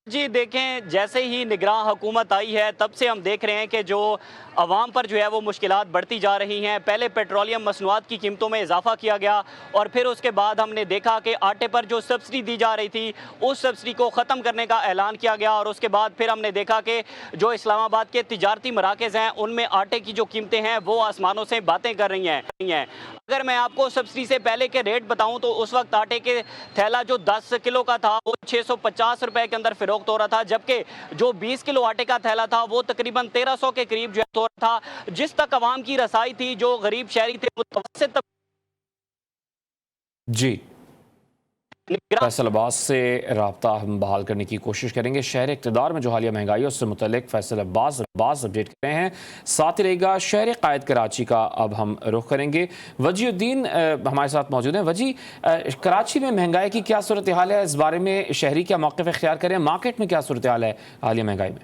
जी देखें, जैसे ही निगरान हुकूमत आई है तब से हम देख रहे हैं कि जो आवाम पर जो है वो मुश्किलात बढ़ती जा रही हैं। पहले पेट्रोलियम मसनूआत की कीमतों में इजाफा किया गया और फिर उसके बाद हमने देखा कि आटे पर जो सब्सिडी दी जा रही थी उस सब्सिडी को ख़त्म करने का ऐलान किया गया और उसके बाद फिर हमने देखा कि जो इस्लामाबाद के तिजारती मराकज़ हैं उनमें आटे की जो कीमतें हैं वो आसमानों से बातें कर रही हैं। अगर मैं आपको सब्सिडी से पहले के रेट बताऊं तो उस वक्त आटे के थैला जो 10 किलो का था वो 650 रुपए के अंदर फरोख्त हो रहा था, जबकि जो 20 किलो आटे का थैला था वो तकरीबन 1300 के करीब जो हो रहा था। जिस तक अवाम की रसाई थी, जो गरीब शहरी थे, मुतवस्सित जी, फैसल अब्बास से रब्ता हम बहाल करने की कोशिश करेंगे। शहर इक़्तिदार में जो हालिया महंगाई है उससे मुतल्लिक फैसल अब्बास अपडेट कर रहे हैं। साथ ही रहेगा शहर कायद कराची का। अब हम रुख करेंगे, वजीउद्दीन हमारे साथ मौजूद हैं। वजी, कराची में महंगाई की क्या सूरत हाल है, इस बारे में शहरी क्या मौक़िफ़ इख्तियार करें, मार्केट में क्या सूरत हाल है हालिया महंगाई में?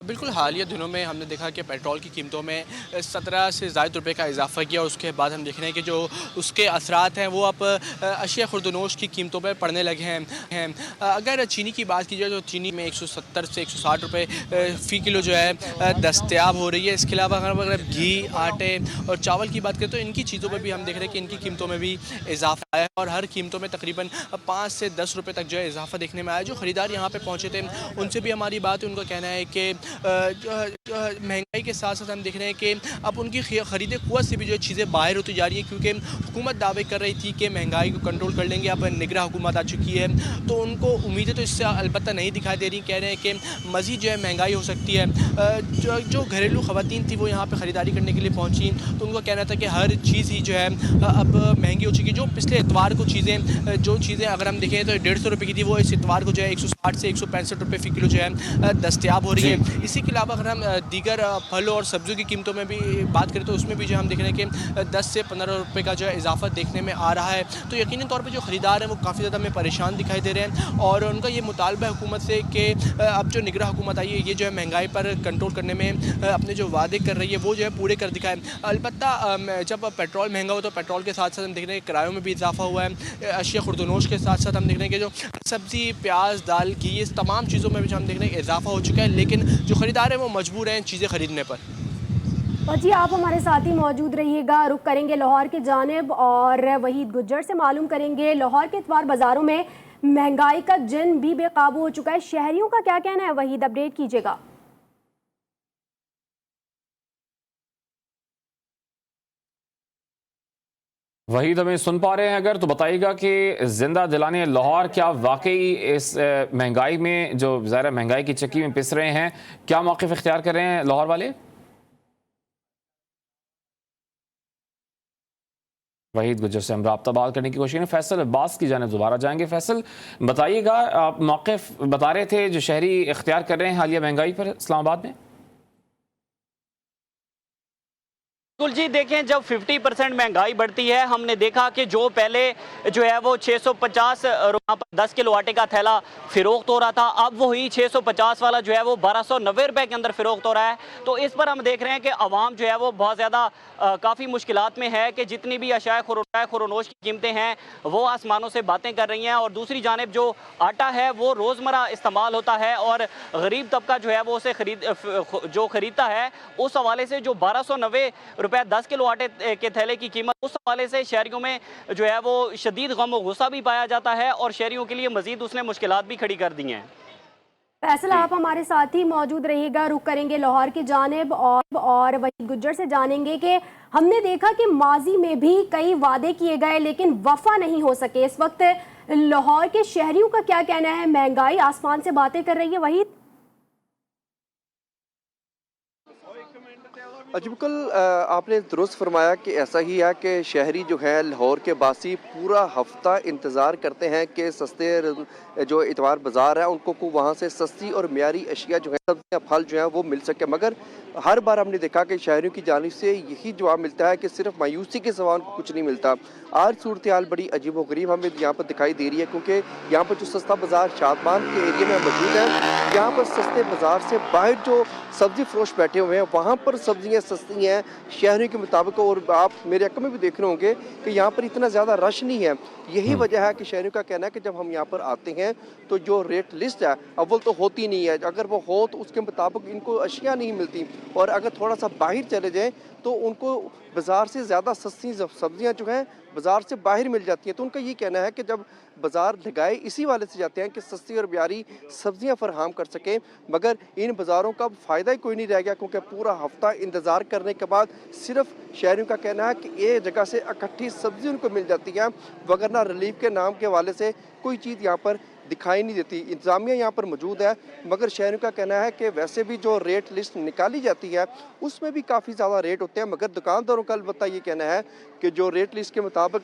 बिल्कुल, हालिया दिनों में हमने देखा कि पेट्रोल की कीमतों में 17 से ज़ायद रुपए का इजाफा किया। उसके बाद हम देख रहे हैं कि जो उसके असरात हैं वो अब अशिया खुर्दनोश की कीमतों पर पड़ने लगे हैं। अगर चीनी की बात की जाए तो चीनी में 170 से 160 रुपए फ़ी किलो जो है दस्तयाब हो रही है। इसके अलावा अगर घी, आटे और चावल की बात करें तो इनकी चीज़ों पर भी हम देख रहे हैं कि इनकी कीमतों में भी इजाफा आया है और हर कीमतों में तकरीबन 5 से 10 रुपये तक जो है इजाफा देखने में आया। जो ख़रीदार यहाँ पर पहुँचे थे उनसे भी हमारी बात है, उनका कहना है कि महंगाई के साथ साथ हम देख रहे हैं कि अब उनकी ख़रीदे क़ुव्वत से भी जो चीज़ें बाहर होती जा रही हैं, क्योंकि हुकूमत दावे कर रही थी कि महंगाई को कंट्रोल कर लेंगे। अब निगरान हुकूमत आ चुकी है तो उनको उम्मीदें तो इससे अलबत्ता नहीं दिखाई दे रही। कह रहे हैं कि मज़ीद जो है महंगाई हो सकती है। जो घरेलू ख़वातीन थी वो यहाँ पर ख़रीदारी करने के लिए पहुँची तो उनका कहना था कि हर चीज़ ही जो है अब महंगी हो चुकी है। जो पिछले इतवार को जो चीज़ें अगर हम देखें तो 150 रुपये की थी, वो इस इतवार को जो है 160 से 165 रुपये फ़ी किलो जो है दस्तयाब हो रही है। इसी के अलावा अगर हम दीगर फलों और सब्जियों की कीमतों में भी बात करें तो उसमें भी जो हम देख रहे हैं कि 10 से 15 रुपये का जो है इजाफा देखने में आ रहा है। तो यकीनी तौर पे जो ख़रीदार हैं वो काफ़ी ज़्यादा हमें परेशान दिखाई दे रहे हैं और उनका ये मुतालबा है हुकूमत से कि अब जो निगरान हुकूमत आई है ये जो है महंगाई पर कंट्रोल करने में अपने जो वादे कर रही है वो जो है पूरे कर दिखाए। अलबत्ता जब पेट्रोल महंगा हो तो पेट्रोल के साथ साथ हम देख रहे हैं किरायों में भी इजाफा हुआ है। अशिया खुर्दनोश के साथ साथ हम देख रहे हैं कि जो सब्ज़ी, प्याज, दाल, घी, ये तमाम चीज़ों में भी जो हम देख रहे हैं इजाफा हो चुका है, लेकिन जो ख़रीदार हैं वो मजबूर हैं चीज़ें ख़रीदने पर। और जी, आप हमारे साथ ही मौजूद रहिएगा। रुख करेंगे लाहौर की जानिब और वहीद गुज्जर से मालूम करेंगे लाहौर के इतवार बाज़ारों में महंगाई का जिन भी बेकाबू हो चुका है, शहरियों का क्या कहना है? वहीद, अपडेट कीजिएगा। वहीद, हमें सुन पा रहे हैं अगर तो बताइएगा कि जिंदा दिलाने लाहौर क्या वाकई इस महंगाई में, जो ज़ाहिर महंगाई की चक्की में पिस रहे हैं, क्या मौक़िफ़ इख्तियार कर रहे हैं लाहौर वाले? वहीद गुज्जर से हम रब्ता बहाल करने की कोशिश करें। फैसल अब्बास की जानिब दोबारा जाएंगे। फैसल, बताइएगा, आप मौक़िफ़ बता रहे थे जो शहरी इख्तियार कर रहे हैं हालिया महंगाई पर इस्लामाबाद में। बिल्कुल जी, देखें, जब 50% महंगाई बढ़ती है, हमने देखा कि जो पहले जो है वो 650 रुपये पर 10 किलो आटे का थैला फ़रोख्त हो रहा था, अब वही 650 वाला जो है वो 1290 रुपये के अंदर फ़रोख्त हो रहा है। तो इस पर हम देख रहे हैं कि आवाम जो है वो बहुत ज़्यादा काफ़ी मुश्किलात में है कि जितनी भी अशाए खुरोनोश की कीमतें हैं वो आसमानों से बातें कर रही हैं और दूसरी जानिब जो आटा है वो रोज़मर्रा इस्तेमाल होता है और गरीब तबका जो है वो उसे ख़रीदता है। उस हवाले से जो 1290 रुपये 10 किलो आटे के थैले की कीमत, उस हवाले से शहरियों में जो है वो शदीद गम और गुस्सा भी पाया जाता है और शहरियों के लिए मजीद उसने मुश्किलात भी खड़ी कर दी हैं। फैसल, आप हमारे साथ ही मौजूद रहिएगा। रुख करेंगे लाहौर की जानिब और वहीद गुज्जर से जानेंगे कि हमने देखा कि माजी में भी कई वादे किए गए लेकिन वफा नहीं हो सके। इस वक्त लाहौर के शहरियों का क्या कहना है? महंगाई आसमान से बातें कर रही है। वहीद, जी बिल्कुल, आपने दुरुस्त फरमाया कि ऐसा ही है कि शहरी जो है लाहौर के बासी पूरा हफ्ता इंतज़ार करते हैं कि सस्ते जो इतवार बाज़ार है उनको को वहाँ से सस्ती और मियारी अशिया जो है, सब्ज़ियाँ, फल जो है वो मिल सके। मगर हर बार हमने देखा कि शहरियों की जानिब से यही जवाब मिलता है कि सिर्फ मायूसी के सिवा उनको कुछ नहीं मिलता। आज सूरत हाल बड़ी अजीब व गरीब हमें यहाँ पर दिखाई दे रही है, क्योंकि यहाँ पर जो सस्ता बाज़ार शादमान के एरिया में मौजूद है, यहाँ पर सस्ते बाज़ार से बाहर जो सब्ज़ी फरोश बैठे हुए हैं वहाँ पर सब्ज़ियाँ सस्ती हैं शहरियों के मुताबिक। और आप मेरे अक्ल में भी देख रहे होंगे कि यहाँ पर इतना ज़्यादा रश नहीं है। यही वजह है कि शहरियों का कहना है कि जब हम यहाँ पर आते हैं तो जो रेट लिस्ट है अव्वल तो होती नहीं है, अगर वो हो तो उसके मुताबिक इनको अशिया नहीं मिलती, और अगर थोड़ा सा बाहर चले जाएं तो उनको बाज़ार से ज़्यादा सस्ती सब्जियां जो हैं बाज़ार से बाहर मिल जाती हैं। तो उनका ये कहना है कि जब बाज़ार लगाए इसी वाले से जाते हैं कि सस्ती और ब्यारी सब्जियां फराहम कर सकें, मगर इन बाज़ारों का फ़ायदा ही कोई नहीं रह गया, क्योंकि पूरा हफ्ता इंतज़ार करने के बाद सिर्फ शहरियों का कहना है कि एक जगह से इकट्ठी सब्ज़ी उनको मिल जाती है, वगरना रिलीफ के नाम के हवाले से कोई चीज़ यहाँ पर दिखाई नहीं देती। इंतज़ामिया यहाँ पर मौजूद है, मगर शहरियों का कहना है कि वैसे भी जो रेट लिस्ट निकाली जाती है उसमें भी काफ़ी ज़्यादा रेट होते हैं, मगर दुकानदारों का अलबत्ता ये कहना है कि जो रेट लिस्ट के मुताबिक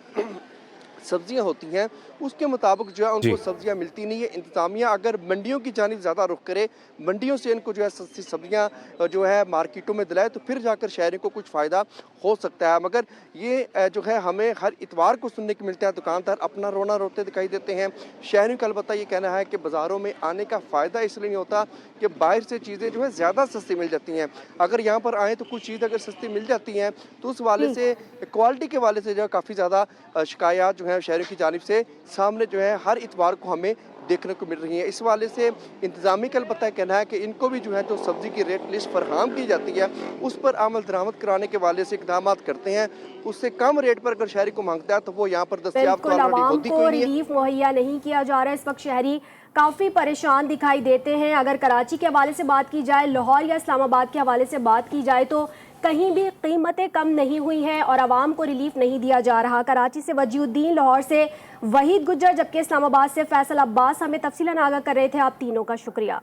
सब्जियां होती हैं उसके मुताबिक जो है उनको सब्जियां मिलती नहीं है। इंतज़ामिया अगर मंडियों की जानिब ज़्यादा रुख करे, मंडियों से इनको जो है सस्ती सब्जियां जो है मार्केटों में दिलाए, तो फिर जाकर शहरियों को कुछ फ़ायदा हो सकता है। मगर ये जो है हमें हर इतवार को सुनने को मिलता है, दुकानदार अपना रोना रोते दिखाई देते हैं। शहरियों का अलबत्ता ये कहना है कि बाज़ारों में आने का फ़ायदा इसलिए नहीं होता कि बाहर से चीज़ें जो है ज़्यादा सस्ती मिल जाती हैं। अगर यहाँ पर आएँ तो कुछ चीज़ अगर सस्ती मिल जाती हैं तो उस वाले से क्वालिटी के वाले से जो है काफ़ी ज़्यादा शिकायत जो है शहरों की जानिब से सामने जो है हर इतवार को हमें देखने को मिल रही है। इस वाले से इंतज़ामी का अलबत्ता कहना है कि इनको भी जो है जो सब्ज़ी की रेट लिस्ट फराहम की जाती है उस पर अमल दरामद कराने के वाले से इकदाम करते हैं। उससे कम रेट पर अगर शहरी को मांगता है तो वो यहाँ पर दस्तयाब तो ऑलरेडी को रिलीफ मुहैया नहीं किया जा रहा है। इस वक्त शहरी काफ़ी परेशान दिखाई देते हैं। अगर कराची के हवाले से बात की जाए, लाहौर या इस्लामाबाद के हवाले से बात की जाए तो कहीं भी कीमतें कम नहीं हुई हैं और आवाम को रिलीफ नहीं दिया जा रहा। कराची से वजीउद्दीन, लाहौर से वहीद गुज्जर, जबकि इस्लामाबाद से फैसल अब्बास हमें तफसीलन आगाह कर रहे थे। आप तीनों का शुक्रिया।